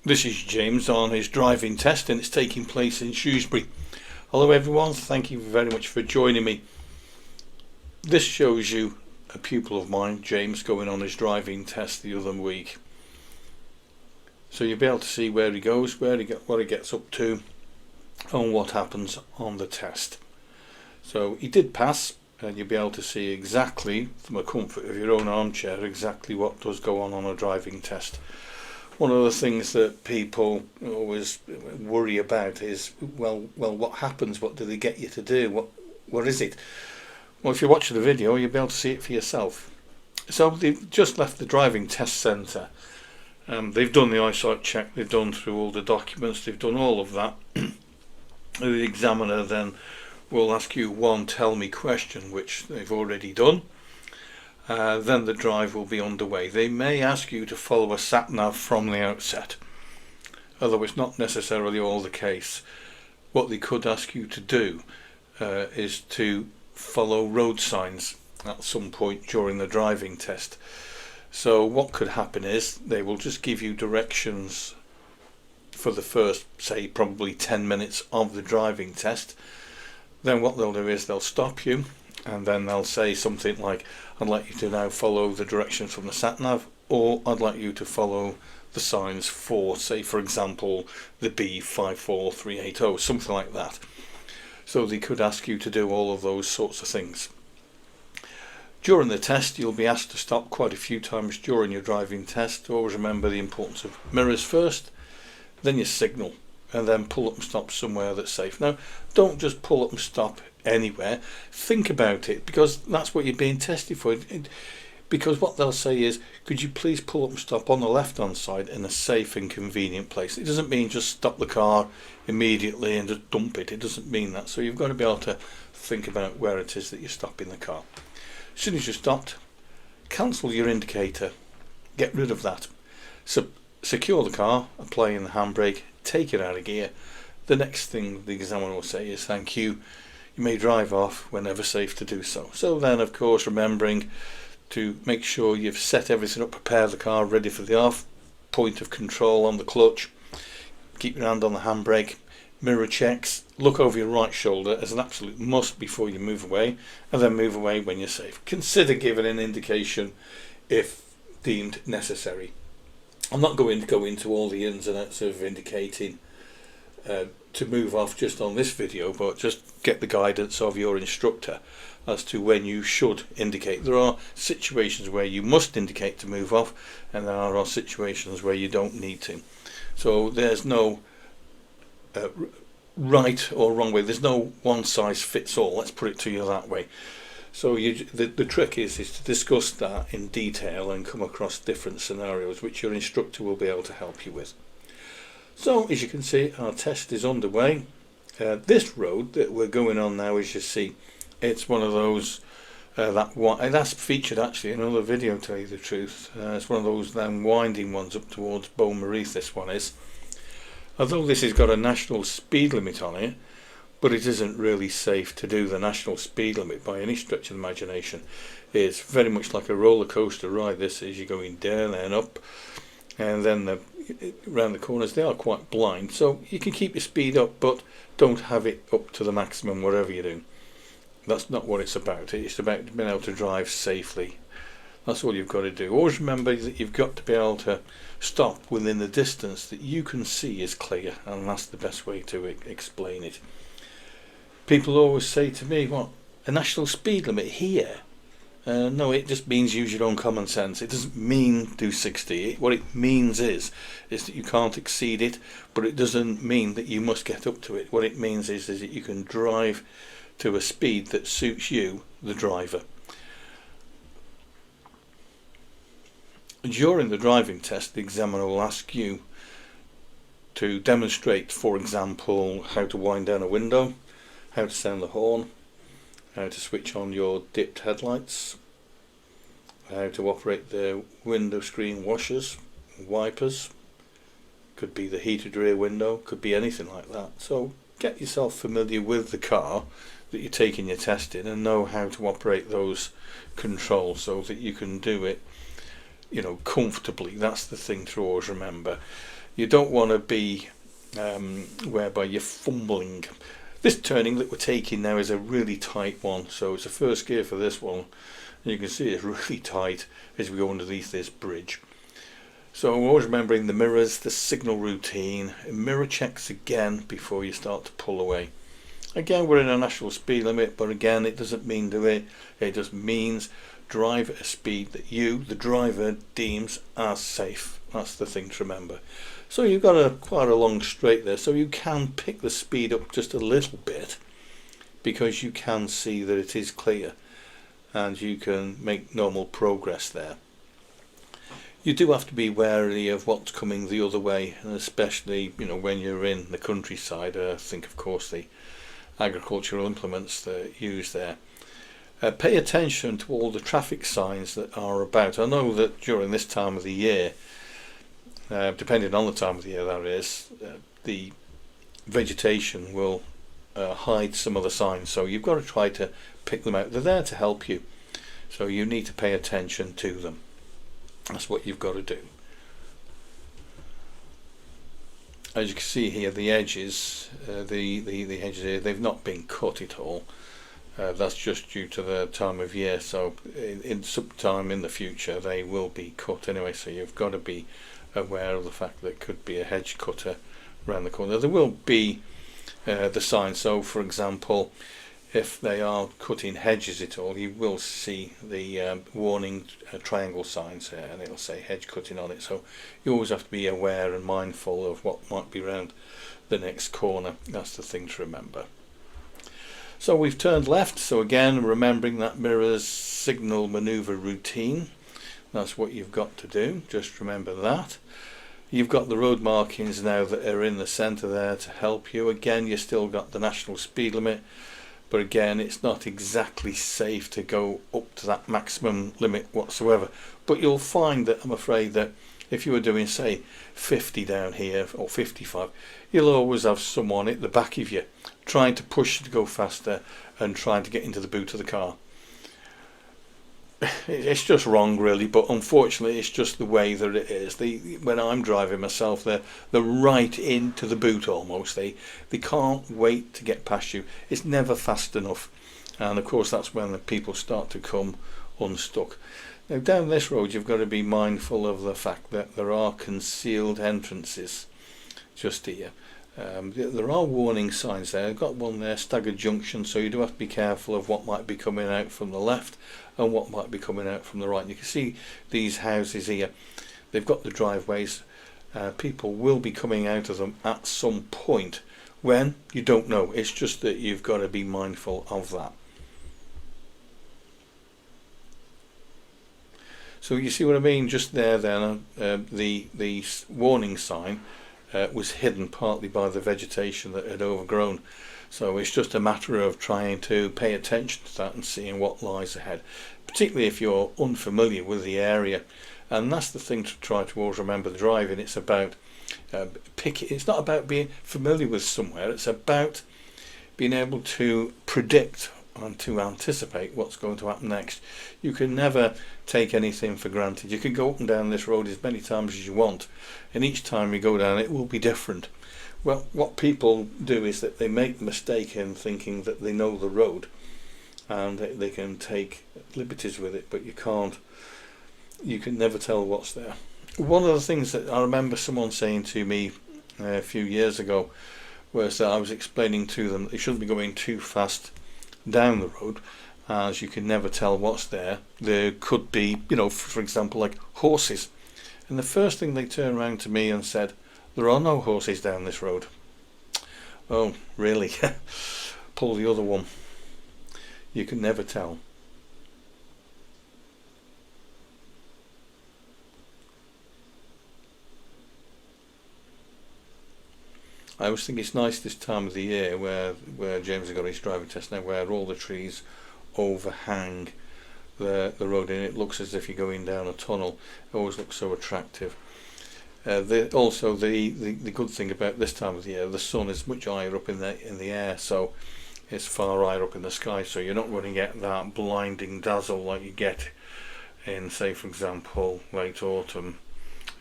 This is James on his driving test, and it's taking place in Shrewsbury. Hello everyone, thank you very much for joining me. This shows you a pupil of mine, James, going on his driving test the other week. So you'll be able to see where he goes, what he gets up to, and what happens on the test. So he did pass, and you'll be able to see exactly, from the comfort of your own armchair, exactly what does go on a driving test. One of the things that people always worry about is, well, what happens? What do they get you to do? What is it? Well, if you watch the video, you'll be able to see it for yourself. So they've just left the driving test centre. They've done the eyesight check. They've done through all the documents. They've done all of that. The examiner then will ask you one tell me question, which they've already done. Then the drive will be underway. They may ask you to follow a sat-nav from the outset, although it's not necessarily all the case. What they could ask you to do is to follow road signs at some point during the driving test. So what could happen is they will just give you directions for the first, say, probably 10 minutes of the driving test. Then what they'll do is they'll stop you, and then they'll say something like, I'd like you to now follow the directions from the sat-nav, or I'd like you to follow the signs for, say, for example, the B54380, something like that. So they could ask you to do all of those sorts of things. During the test, you'll be asked to stop quite a few times during your driving test. Always remember the importance of mirrors first, then your signal, and then pull up and stop somewhere that's safe. Now, don't just pull up and stop anywhere. Think about it, because that's what you're being tested for. Because what they'll say is, could you please pull up and stop on the left hand side in a safe and convenient place. It doesn't mean just stop the car immediately and just dump it. It doesn't mean that. So you've got to be able to think about where it is that you're stopping the car. As soon as you're stopped, cancel your indicator, get rid of that. So secure the car, apply in the handbrake, take it out of gear. The next thing the examiner will say is thank you. You may drive off whenever safe to do so. So then, of course, remembering to make sure you've set everything up, prepare the car ready for the off, point of control on the clutch, keep your hand on the handbrake, mirror checks, look over your right shoulder as an absolute must before you move away, and then move away when you're safe. Consider giving an indication if deemed necessary. I'm not going to go into all the ins and outs of indicating to move off just on this video, but just get the guidance of your instructor as to when you should indicate. There are situations where you must indicate to move off, and there are situations where you don't need to. So there's no right or wrong way. There's no one size fits all. Let's put it to you that way. So the trick is to discuss that in detail and come across different scenarios which your instructor will be able to help you with. So as you can see, our test is underway. This road that we're going on now, as you see, it's one of those that's featured actually in another video, to tell you the truth. It's one of those then winding ones up towards Beaumaris, this one is. Although this has got a national speed limit on it, but it isn't really safe to do the national speed limit by any stretch of the imagination. It's very much like a roller coaster ride. This is, you're going down and up, and then around the corners they are quite blind, so you can keep your speed up, but don't have it up to the maximum whatever you do. That's not what it's about. It's about being able to drive safely. That's all you've got to do. Always remember that you've got to be able to stop within the distance that you can see is clear, and that's the best way to explain it. People always say to me, what, a national speed limit here? No, it just means use your own common sense. It doesn't mean do 60. What it means is that you can't exceed it, but it doesn't mean that you must get up to it. What it means is that you can drive to a speed that suits you, the driver. During the driving test, the examiner will ask you to demonstrate, for example, how to wind down a window, how to sound the horn, how to switch on your dipped headlights, how to operate the window screen washers, wipers, could be the heated rear window, could be anything like that. So get yourself familiar with the car that you're taking your test in and know how to operate those controls so that you can do it, comfortably. That's the thing to always remember. You don't want to be whereby you're fumbling. This turning that we're taking now is a really tight one, so it's a first gear for this one. You can see it's really tight as we go underneath this bridge. So always remembering the mirrors, the signal routine, mirror checks again before you start to pull away. Again, we're in a national speed limit, but again, it doesn't mean do it. It just means drive at a speed that you, the driver, deems as safe. That's the thing to remember. So you've got quite a long straight there, so you can pick the speed up just a little bit because you can see that it is clear and you can make normal progress there. You do have to be wary of what's coming the other way, and especially when you're in the countryside. Think of course the agricultural implements that are used there. Pay attention to all the traffic signs that are about. I know that during this time of the year, depending on the time of the year that is, the vegetation will hide some of the signs, so you've got to try to pick them out. They're there to help you, so you need to pay attention to them. That's what you've got to do. As you can see here, the edges, the edges here, they've not been cut at all. That's just due to the time of year, so in some time in the future they will be cut anyway, so you've got to be aware of the fact that there could be a hedge cutter around the corner. There will be the sign, so for example, if they are cutting hedges at all, you will see the warning triangle signs here, and it'll say hedge cutting on it, so you always have to be aware and mindful of what might be around the next corner. That's the thing to remember. So we've turned left, so again remembering that mirror's signal maneuver routine. That's what you've got to do, just remember that. You've got the road markings now that are in the centre there to help you. Again, you've still got the national speed limit, but again, it's not exactly safe to go up to that maximum limit whatsoever. But you'll find that, I'm afraid, that if you were doing, say, 50 down here or 55, you'll always have someone at the back of you trying to push you to go faster and trying to get into the boot of the car. It's just wrong, really, but unfortunately it's just the way that it is. When I'm driving myself, they're right into the boot almost. They can't wait to get past you. It's never fast enough, and of course that's when the people start to come unstuck. Now down this road you've got to be mindful of the fact that there are concealed entrances just here. There are warning signs there. I've got one there, staggered junction, so you do have to be careful of what might be coming out from the left and what might be coming out from the right. You can see these houses here, they've got the driveways. People will be coming out of them at some point. When? You don't know. It's just that you've got to be mindful of that. So you see what I mean? Just there then, the warning sign was hidden partly by the vegetation that had overgrown. So it's just a matter of trying to pay attention to that and seeing what lies ahead, particularly if you're unfamiliar with the area. And that's the thing to try to always remember driving. It's about it's not about being familiar with somewhere, it's about being able to predict and to anticipate what's going to happen next. You can never take anything for granted. You can go up and down this road as many times as you want, and each time you go down it will be different. Well, what people do is that they make the mistake in thinking that they know the road and they can take liberties with it, but you can't. You can never tell what's there. One of the things that I remember someone saying to me a few years ago was that I was explaining to them that they shouldn't be going too fast down the road, as you can never tell what's there. There could be, for example, like horses. And the first thing they turned around to me and said, "There are no horses down this road." Oh, really? Pull the other one. You can never tell. I always think it's nice this time of the year where James has got his driving test now, where all the trees overhang the road and it looks as if you're going down a tunnel. It always looks so attractive. Also the good thing about this time of the year, the sun is much higher up in the air, so it's far higher up in the sky, so you're not going to get that blinding dazzle like you get in, say for example, late autumn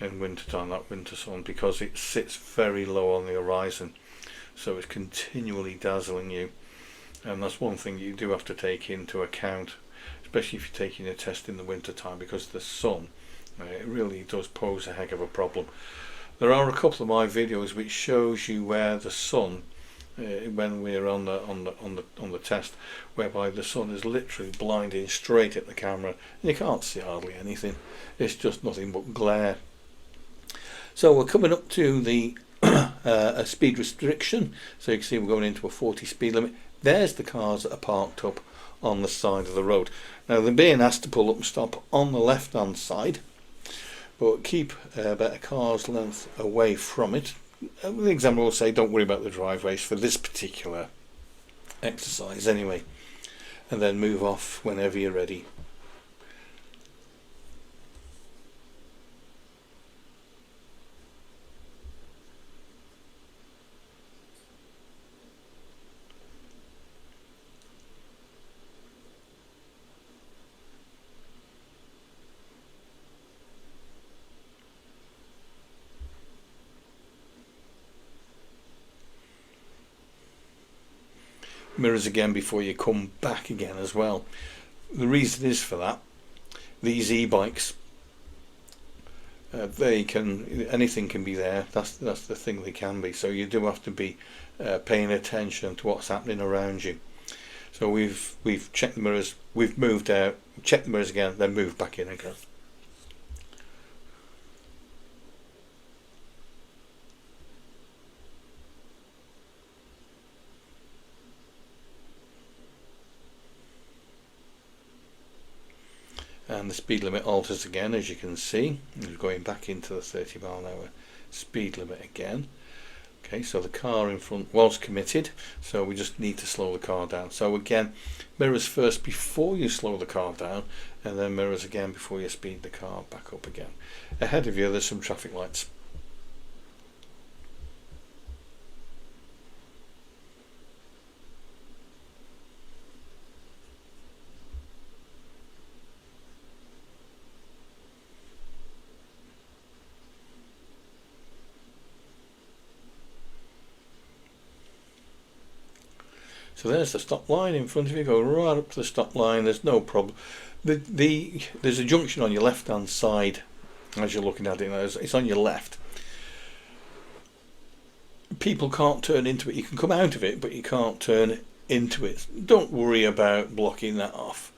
in winter time, that winter sun, because it sits very low on the horizon, so it's continually dazzling you. And that's one thing you do have to take into account, especially if you're taking a test in the winter time, because the sun, it really does pose a heck of a problem. There are a couple of my videos which shows you where the sun, when we're on the test, whereby the sun is literally blinding straight at the camera and you can't see hardly anything. It's just nothing but glare. So we're coming up to the a speed restriction, so you can see we're going into a 40 speed limit. There's the cars that are parked up on the side of the road. Now they're being asked to pull up and stop on the left hand side, but keep about a car's length away from it. The examiner will say don't worry about the driveways for this particular exercise anyway, and then move off whenever you're ready. Mirrors again before you come back again as well. The reason is for that, these e-bikes, anything can be there. That's the thing, they can be. So you do have to be paying attention to what's happening around you. So we've checked the mirrors, we've moved out, checked the mirrors again, then moved back in again. And the speed limit alters again, as you can see. We're going back into the 30 mph speed limit again. Okay, so the car in front was committed, so we just need to slow the car down. So again, mirrors first before you slow the car down, and then mirrors again before you speed the car back up again. Ahead of you there's some traffic lights. So there's the stop line in front of you. Go right up to the stop line. There's no problem. There's a junction on your left hand side as you're looking at it. It's on your left. People can't turn into it. You can come out of it, but you can't turn into it. Don't worry about blocking that off.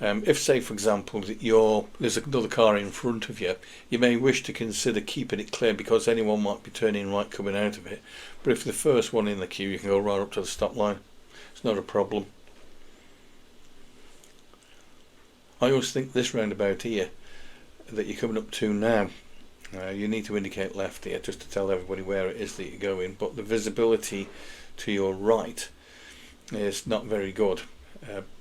If, say for example, there's another car in front of you, you may wish to consider keeping it clear, because anyone might be turning right coming out of it. But if the first one in the queue, you can go right up to the stop line. It's not a problem. I always think this roundabout here that you're coming up to now, you need to indicate left here just to tell everybody where it is that you're going, but the visibility to your right is not very good.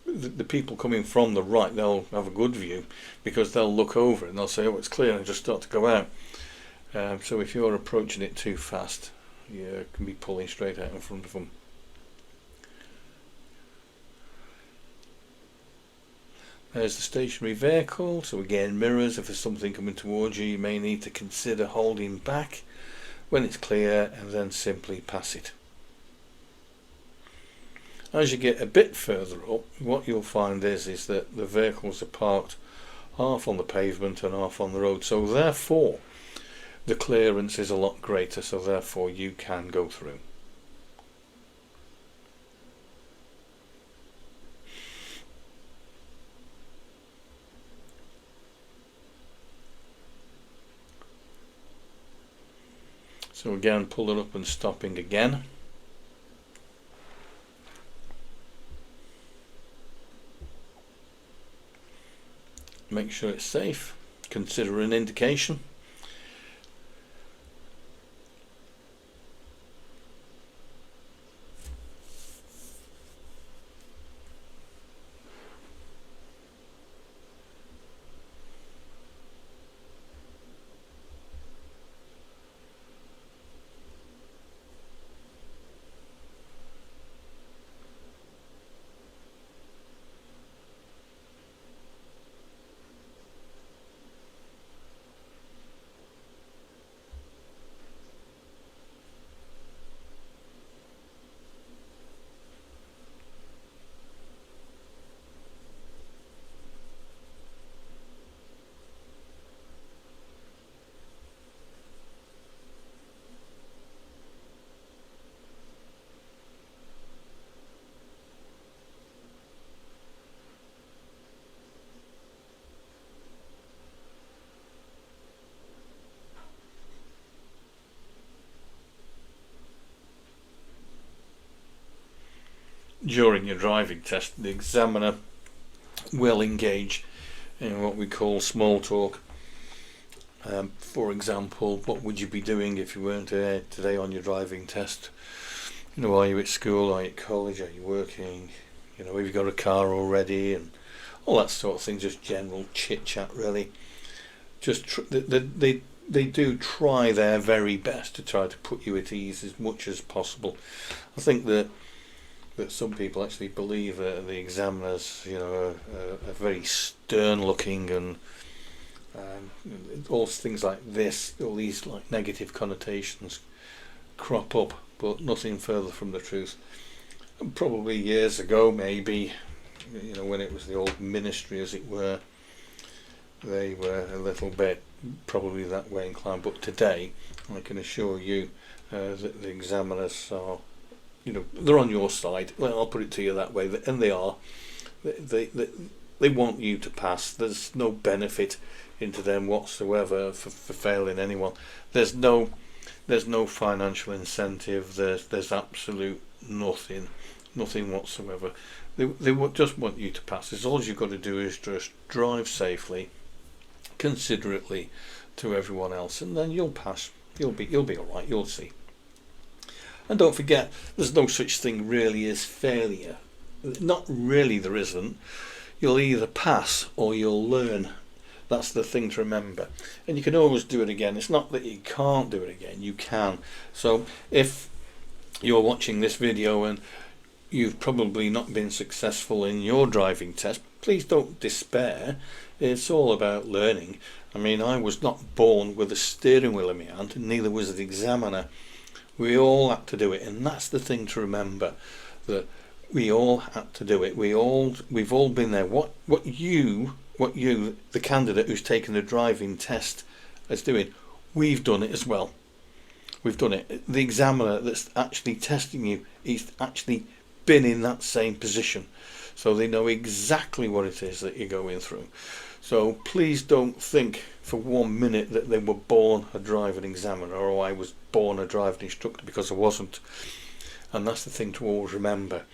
The people coming from the right, they'll have a good view because they'll look over and they'll say, oh, it's clear, and just start to go out. So if you're approaching it too fast, you can be pulling straight out in front of them. There's the stationary vehicle, so again mirrors. If there's something coming towards you, you may need to consider holding back when it's clear and then simply pass it. As you get a bit further up, what you'll find is that the vehicles are parked half on the pavement and half on the road, so therefore the clearance is a lot greater, so therefore you can go through. So again, pulling up and stopping again. Make sure it's safe. Consider an indication. during your driving test, the examiner will engage in what we call small talk. For example, what would you be doing if you weren't here today on your driving test? Are you at school? Are you at college? Are you working? Have you got a car already? And all that sort of thing, just general chit chat really. They do try their very best to try to put you at ease as much as possible. I think that some people actually believe that the examiners, are very stern looking, and all things like this, all these like negative connotations crop up, but nothing further from the truth. And probably years ago, maybe, when it was the old ministry, as it were, they were a little bit probably that way inclined. But today, I can assure you that the examiners are, they're on your side. Well, I'll put it to you that way, and they are. They want you to pass. There's no benefit into them whatsoever for failing anyone. There's no financial incentive. There's absolute nothing whatsoever. They just want you to pass. All you've got to do is just drive safely, considerately to everyone else, and then you'll pass. You'll be all right. You'll see. And don't forget, there's no such thing really as failure. Not really, there isn't. You'll either pass or you'll learn. That's the thing to remember. And you can always do it again. It's not that you can't do it again. You can. So if you're watching this video and you've probably not been successful in your driving test, please don't despair. It's all about learning. I mean, I was not born with a steering wheel in my hand, and neither was the examiner. We all had to do it, and that's the thing to remember, that we all had to do it. We've all been there. What you, the candidate who's taken the driving test, is doing, we've done it as well. We've done it. The examiner that's actually testing you, he's actually been in that same position, so they know exactly what it is that you're going through. So please don't think for 1 minute that they were born a driving examiner, or I was born a driving instructor, because I wasn't. And that's the thing to always remember.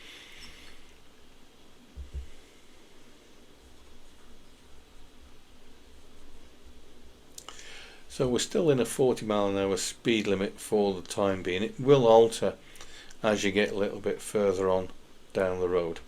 So we're still in a 40-mile-an-hour speed limit for the time being. It will alter as you get a little bit further on down the road.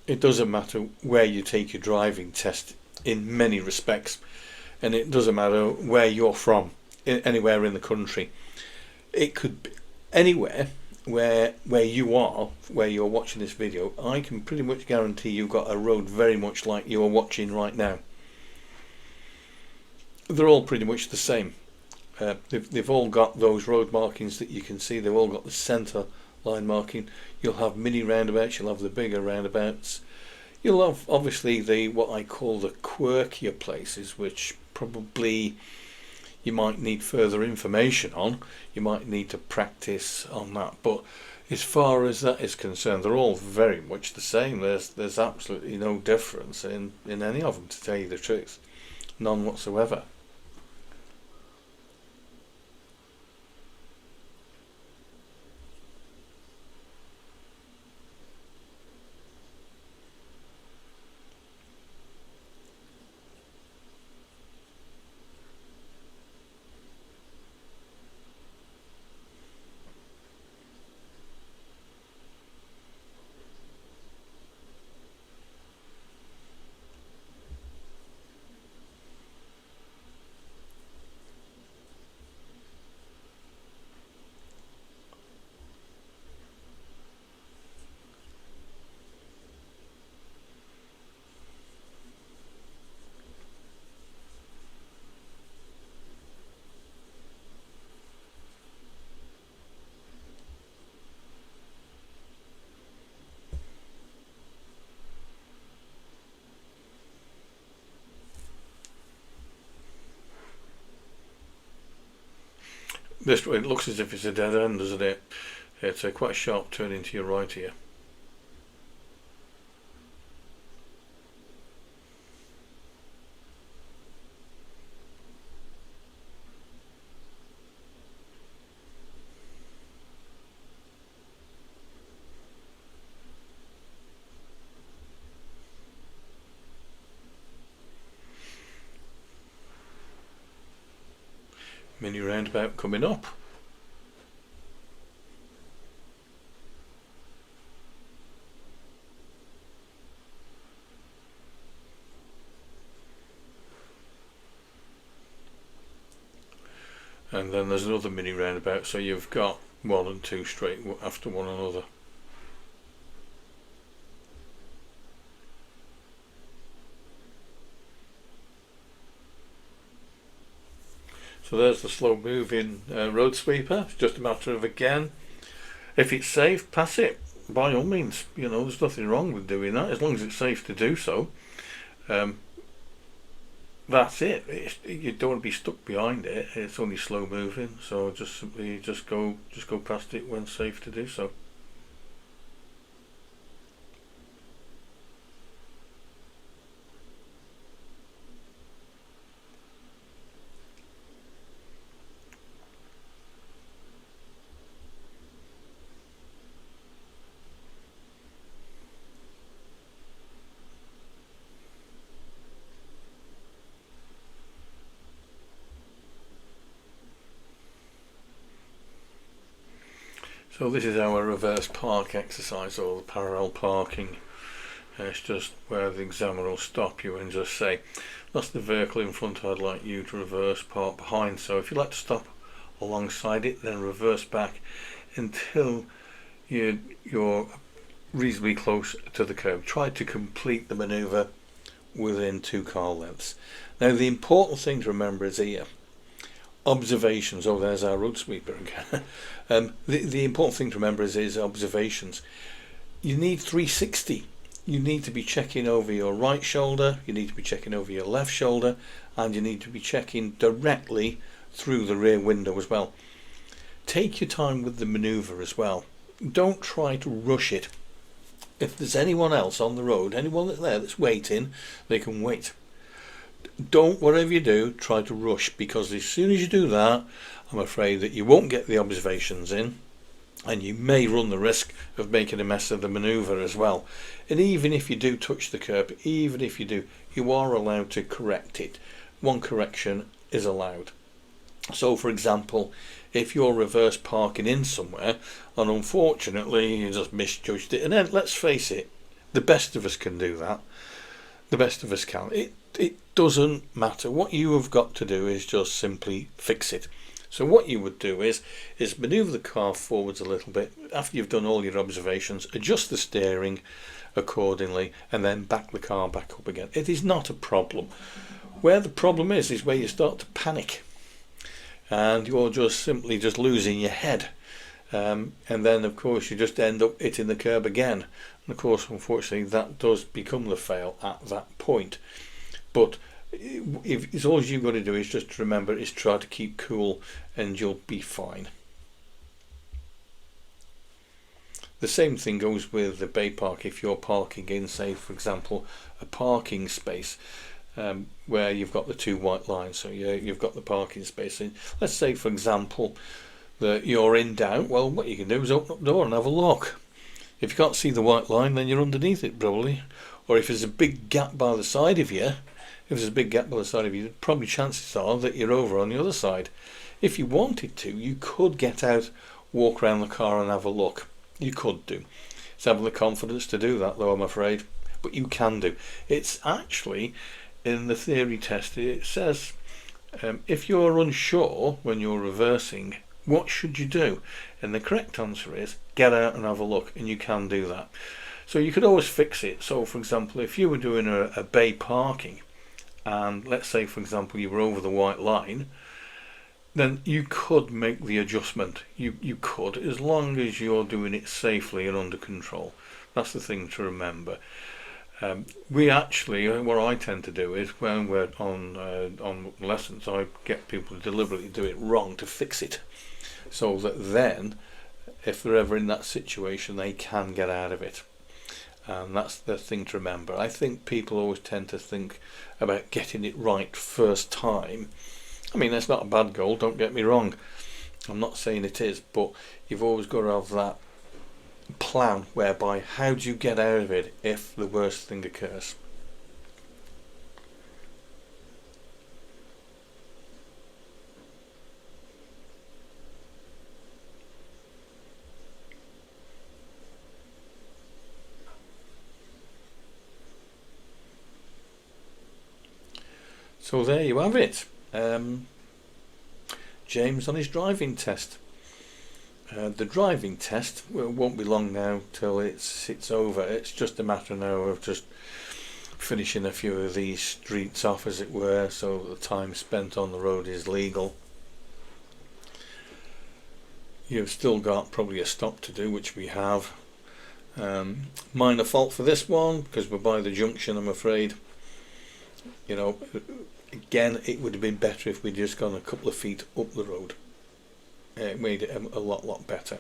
It doesn't matter where you take your driving test in many respects, and it doesn't matter where you're from, anywhere in the country. It could be anywhere where you are, where you're watching this video. I can pretty much guarantee you've got a road very much like you're watching right now. They're all pretty much the same. They've all got those road markings that you can see. They've all got the centre line marking. You'll have mini roundabouts, you'll have the bigger roundabouts, you'll have obviously the what I call the quirkier places, which probably you might need further information on. You might need to practice on that, but as far as that is concerned, they're all very much the same. There's absolutely no difference in any of them, to tell you the truth. None whatsoever. This way, it looks as if it's a dead end, doesn't it? It's quite a sharp turn into your right here. Mini roundabout coming up. And then there's another mini roundabout, so you've got 1 and 2 straight after one another. So there's the slow moving road sweeper. It's just a matter of, again, if it's safe, pass it. By all means, you know, there's nothing wrong with doing that, as long as it's safe to do so. That's it. You don't want to be stuck behind it. It's only slow moving, so just simply go past it when safe to do so. So this is our reverse park exercise, or the parallel parking. It's just where the examiner will stop you and just say, that's the vehicle in front, I'd like you to reverse park behind. So if you'd like to stop alongside it, then reverse back until you're reasonably close to the curb. Try to complete the manoeuvre within 2 car lengths. Now the important thing to remember is here, observations. Oh, there's our road sweeper again. The important thing to remember is observations. You need 360. You need to be checking over your right shoulder, you need to be checking over your left shoulder, and you need to be checking directly through the rear window as well. Take your time with the manoeuvre as well. Don't try to rush it. If there's anyone else on the road, anyone that's there that's waiting, they can wait. Don't, whatever you do, try to rush, because as soon as you do that, I'm afraid that you won't get the observations in, and you may run the risk of making a mess of the manoeuvre as well. And even if you do touch the curb, even if you do, you are allowed to correct it. One correction is allowed. So for example, if you're reverse parking in somewhere and unfortunately you just misjudged it, and then let's face it, the best of us can do that. The best of us can. It doesn't matter. What you have got to do is just simply fix it. So what you would do is manoeuvre the car forwards a little bit after you've done all your observations, adjust the steering accordingly, and then back the car back up again. It is not a problem. Where the problem is where you start to panic and you're just simply losing your head, and then of course you just end up hitting the curb again, and of course unfortunately that does become the fail at that point. But if it's all you've got to do is just remember is try to keep cool, and you'll be fine. The same thing goes with the bay park. If you're parking in, say for example, a parking space where you've got the 2 white lines, so you've got the parking space in. Let's say for example that you're in doubt. Well, what you can do is open up the door and have a look. If you can't see the white line, then you're underneath it probably. Or if there's a big gap by the side of you, probably chances are that you're over on the other side. If you wanted to, you could get out, walk around the car and have a look. You could do. It's having the confidence to do that though, I'm afraid. But you can do. It's actually, in the theory test, it says, if you're unsure when you're reversing, what should you do? And the correct answer is, get out and have a look, and you can do that. So you could always fix it. So for example, if you were doing a bay parking, and let's say for example you were over the white line, then you could make the adjustment. You could, as long as you're doing it safely and under control. That's the thing to remember. We actually, what I tend to do is when we're on lessons, I get people to deliberately do it wrong to fix it. so that then if they're ever in that situation they can get out of it. And that's the thing to remember. I think people always tend to think about getting it right first time. I mean, that's not a bad goal, don't get me wrong, I'm not saying it is, but you've always got to have that plan whereby how do you get out of it if the worst thing occurs. So there you have it. James on his driving test. The driving test won't be long now till it's over. It's just a matter now of just finishing a few of these streets off, as it were, so the time spent on the road is legal. You've still got probably a stop to do, which we have. Minor fault for this one because we're by the junction, I'm afraid. You know, again, it would have been better if we'd just gone a couple of feet up the road. It made it a lot better.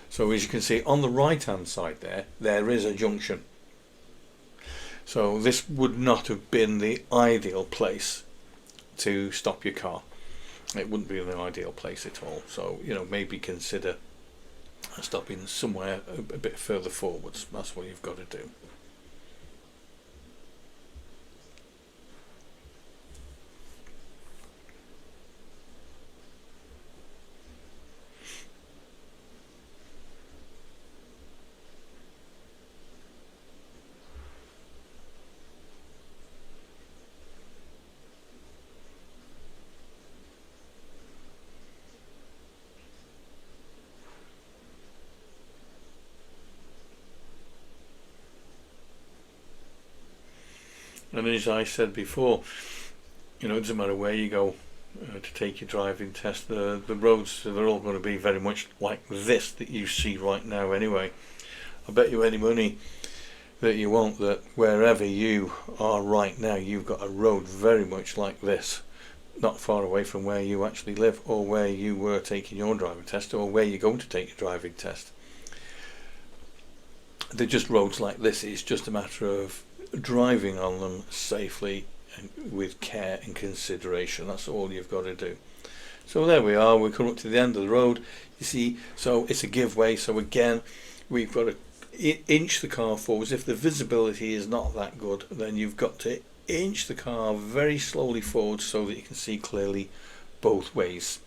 So as you can see on the right hand side there is a junction. So this would not have been the ideal place to stop your car. It wouldn't be an ideal place at all. So, you know, maybe consider stopping somewhere a bit further forwards. That's what you've got to do. And as I said before, you know, it doesn't matter where you go to take your driving test, the roads, they're all going to be very much like this that you see right now anyway. I bet you any money that you want that wherever you are right now, you've got a road very much like this, not far away from where you actually live, or where you were taking your driving test, or where you're going to take your driving test. They're just roads like this. It's just a matter of driving on them safely and with care and consideration. That's all you've got to do. So there we are, we're coming up to the end of the road, you see. So it's a giveaway, so again we've got to inch the car forwards. If the visibility is not that good, then you've got to inch the car very slowly forward so that you can see clearly both ways.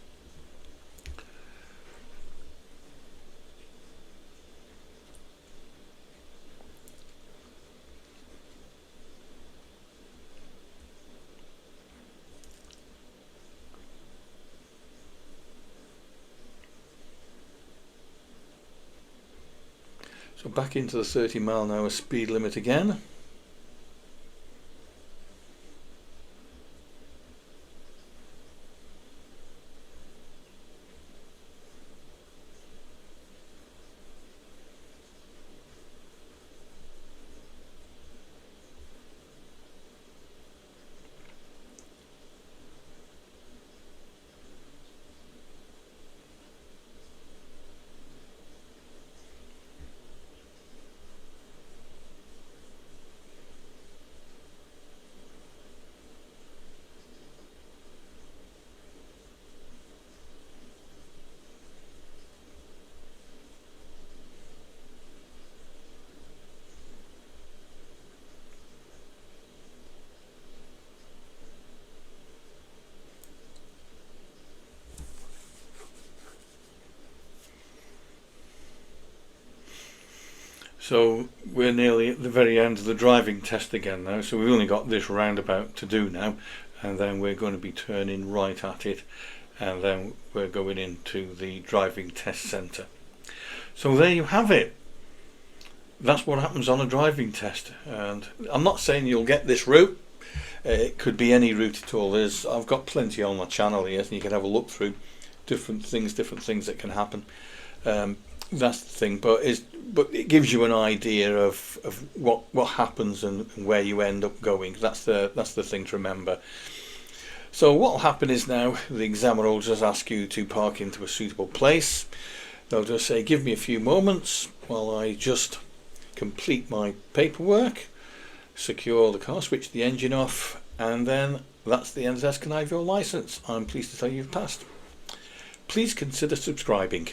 So back into the 30-mile-an-hour speed limit again. So we're nearly at the very end of the driving test again now, so we've only got this roundabout to do now, and then we're going to be turning right at it, and then we're going into the driving test centre. So there you have it. That's what happens on a driving test, and I'm not saying you'll get this route. It could be any route at all. I've got plenty on my channel here, and you can have a look through different things that can happen. That's the thing, but it gives you an idea of what happens and where you end up going. That's the thing to remember. So what will happen is now the examiner will just ask you to park into a suitable place. They'll just say, give me a few moments while I just complete my paperwork, secure the car, switch the engine off, and then that's the end of the test. Can I have your license? I'm pleased to tell you you've passed. Please consider subscribing.